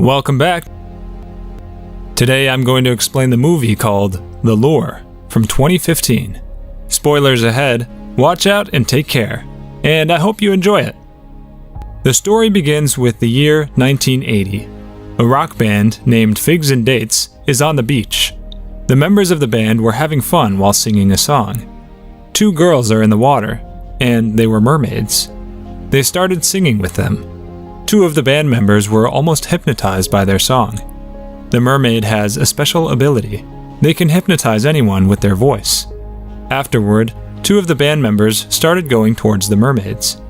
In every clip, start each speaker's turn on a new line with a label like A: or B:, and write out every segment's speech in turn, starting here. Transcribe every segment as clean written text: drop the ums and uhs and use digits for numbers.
A: Welcome back. Today I'm going to explain the movie called The Lure from 2015. Spoilers ahead, watch out and take care, and I hope you enjoy it. The story begins with the year 1980. A rock band named Figs and Dates is on the beach. The members of the band were having fun while singing a song. Two girls are in the water, and they were mermaids. They started singing with them. Two of the band members were almost hypnotized by their song. The mermaid has a special ability. They can hypnotize anyone with their voice. Afterward, two of the band members started going towards the mermaids.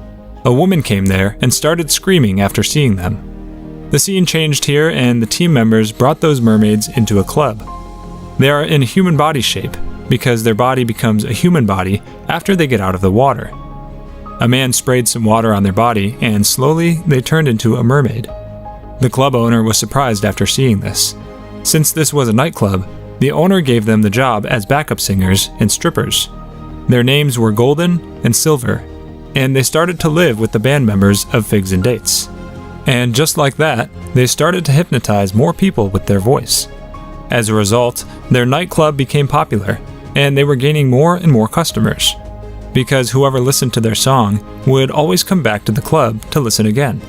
A: A woman came there and started screaming after seeing them. The scene changed here, and the team members brought those mermaids into a club. They are in a human body shape because their body becomes a human body after they get out of the water. A man sprayed some water on their body, and slowly they turned into a mermaid. The club owner was surprised after seeing this. Since this was a nightclub, the owner gave them the job as backup singers and strippers. Their names were Golden and Silver, and they started to live with the band members of Figs and Dates. And just like that, they started to hypnotize more people with their voice. As a result, their nightclub became popular, and they were gaining more and more customers, because whoever listened to their song would always come back to the club to listen again.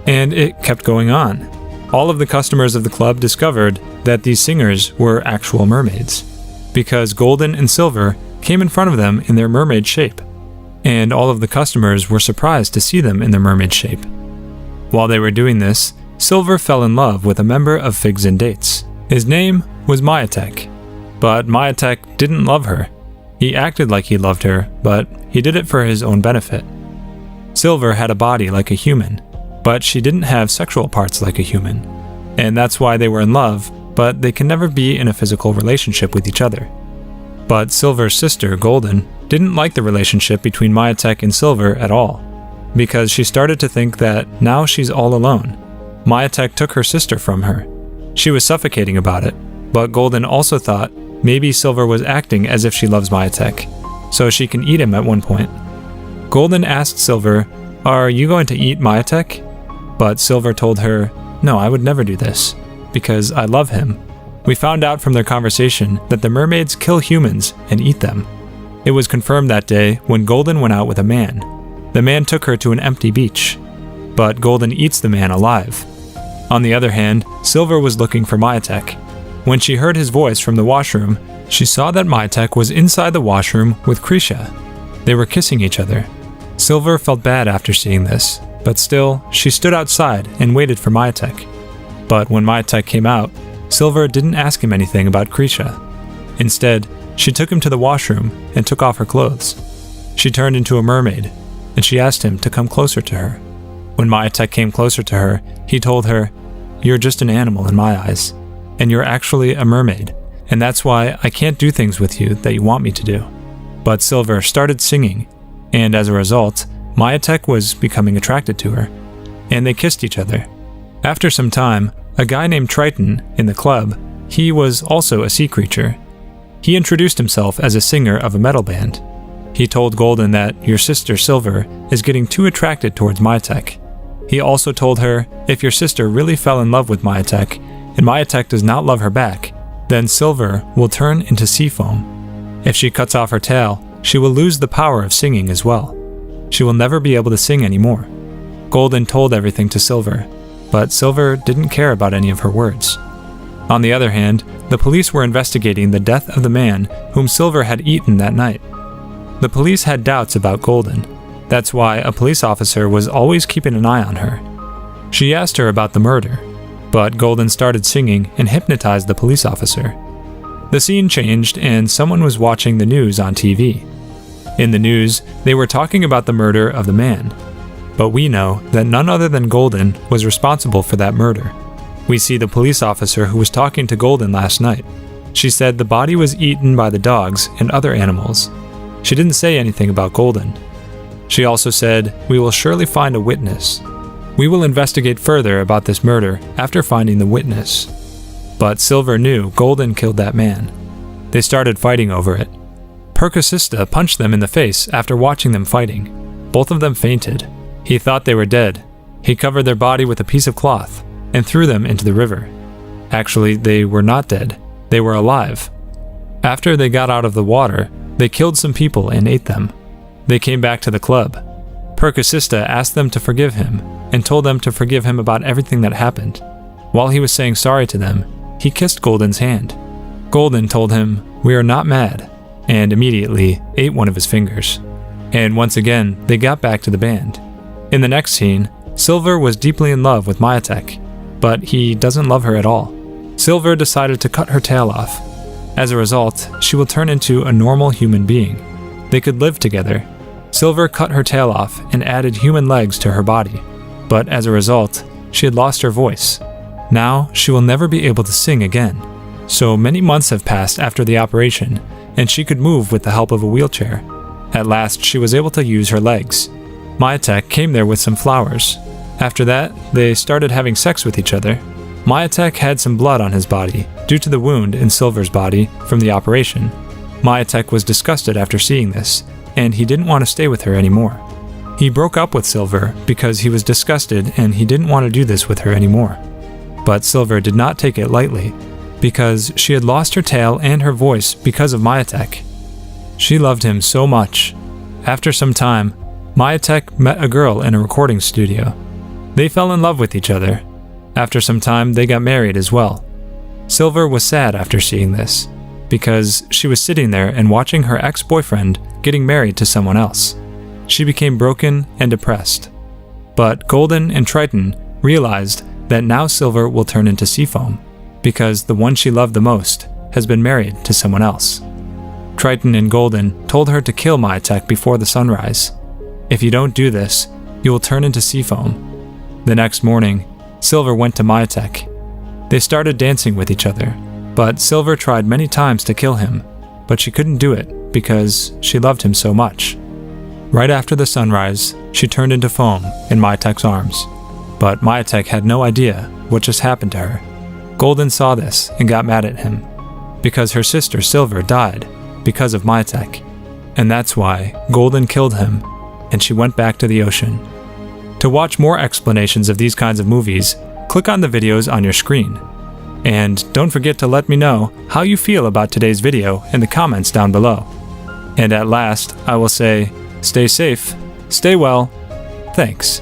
A: And it kept going on. All of the customers of the club discovered that these singers were actual mermaids, because Golden and Silver came in front of them in their mermaid shape, and all of the customers were surprised to see them in their mermaid shape. While they were doing this, Silver fell in love with a member of Figs and Dates. His name was Mietek, but Mietek didn't love her. He acted like he loved her, but he did it for his own benefit. Silver had a body like a human, but she didn't have sexual parts like a human, and that's why they were in love, but they can never be in a physical relationship with each other. But Silver's sister, Golden, didn't like the relationship between Mietek and Silver at all, because she started to think that now she's all alone. Mietek took her sister from her. She was suffocating about it, but Golden also thought maybe Silver was acting as if she loves Mietek, so she can eat him at one point. Golden asked Silver, "Are you going to eat Mietek?" But Silver told her, "No, I would never do this, because I love him." We found out from their conversation that the mermaids kill humans and eat them. It was confirmed that day when Golden went out with a man. The man took her to an empty beach, but Golden eats the man alive. On the other hand, Silver was looking for Mietek. When she heard his voice from the washroom, she saw that Mietek was inside the washroom with cã§rki. They were kissing each other. Silver felt bad after seeing this, but still, she stood outside and waited for Mietek. But when Mietek came out, Silver didn't ask him anything about cã़rki. Instead, she took him to the washroom and took off her clothes. She turned into a mermaid, and she asked him to come closer to her. When Mietek came closer to her, he told her, "You're just an animal in my eyes, and you're actually a mermaid, and that's why I can't do things with you that you want me to do." But Silver started singing, and as a result, Mietek was becoming attracted to her, and they kissed each other. After some time, a guy named Triton in the club, he was also a sea creature. He introduced himself as a singer of a metal band. He told Golden that your sister Silver is getting too attracted towards Mietek. He also told her if your sister really fell in love with Mietek, and Mietek does not love her back, then Silver will turn into sea foam. If she cuts off her tail, she will lose the power of singing as well. She will never be able to sing anymore. Golden told everything to Silver, but Silver didn't care about any of her words. On the other hand, the police were investigating the death of the man whom Silver had eaten that night. The police had doubts about Golden. That's why a police officer was always keeping an eye on her. She asked her about the murder, but Golden started singing and hypnotized the police officer. The scene changed and someone was watching the news on TV. In the news, they were talking about the murder of the man. But we know that none other than Golden was responsible for that murder. We see the police officer who was talking to Golden last night. She said the body was eaten by the dogs and other animals. She didn't say anything about Golden. She also said, "We will surely find a witness. We will investigate further about this murder after finding the witness." But Silver knew Golden killed that man. They started fighting over it. cã़rki punched them in the face after watching them fighting. Both of them fainted. He thought they were dead. He covered their body with a piece of cloth. and threw them into the river. Actually, they were not dead. They were alive. After they got out of the water, they killed some people and ate them. They came back to the club. Percusista asked them to forgive him and told them to forgive him about everything that happened. While he was saying sorry to them, he kissed Golden's hand. Golden told him, "We are not mad," and immediately ate one of his fingers. And once again, they got back to the band. In the next scene, Silver was deeply in love with Mietek, but he doesn't love her at all. Silver decided to cut her tail off. As a result, she will turn into a normal human being. They could live together. Silver cut her tail off and added human legs to her body, but as a result, she had lost her voice. Now, she will never be able to sing again. So many months have passed after the operation, and she could move with the help of a wheelchair. At last, she was able to use her legs. Mietek came there with some flowers. After that, they started having sex with each other. Mietek had some blood on his body due to the wound in Silver's body from the operation. Mietek was disgusted after seeing this, and he didn't want to stay with her anymore. He broke up with Silver because he was disgusted and he didn't want to do this with her anymore. But Silver did not take it lightly, because she had lost her tail and her voice because of Mietek. She loved him so much. After some time, Mietek met a girl in a recording studio. They fell in love with each other. After some time, they got married as well. Silver was sad after seeing this, because she was sitting there and watching her ex-boyfriend getting married to someone else. She became broken and depressed. But Golden and Triton realized that now Silver will turn into Seafoam, because the one she loved the most has been married to someone else. Triton and Golden told her to kill Mietek before the sunrise. If you don't do this, you will turn into Seafoam. The next morning, Silver went to Mietek. They started dancing with each other, but Silver tried many times to kill him, but she couldn't do it because she loved him so much. Right after the sunrise, she turned into foam in Mietek's arms, but Mietek had no idea what just happened to her. Golden saw this and got mad at him, because her sister Silver died because of Mietek, and that's why Golden killed him, and she went back to the ocean. To watch more explanations of these kinds of movies, click on the videos on your screen. And don't forget to let me know how you feel about today's video in the comments down below. And at last, I will say, stay safe, stay well, thanks.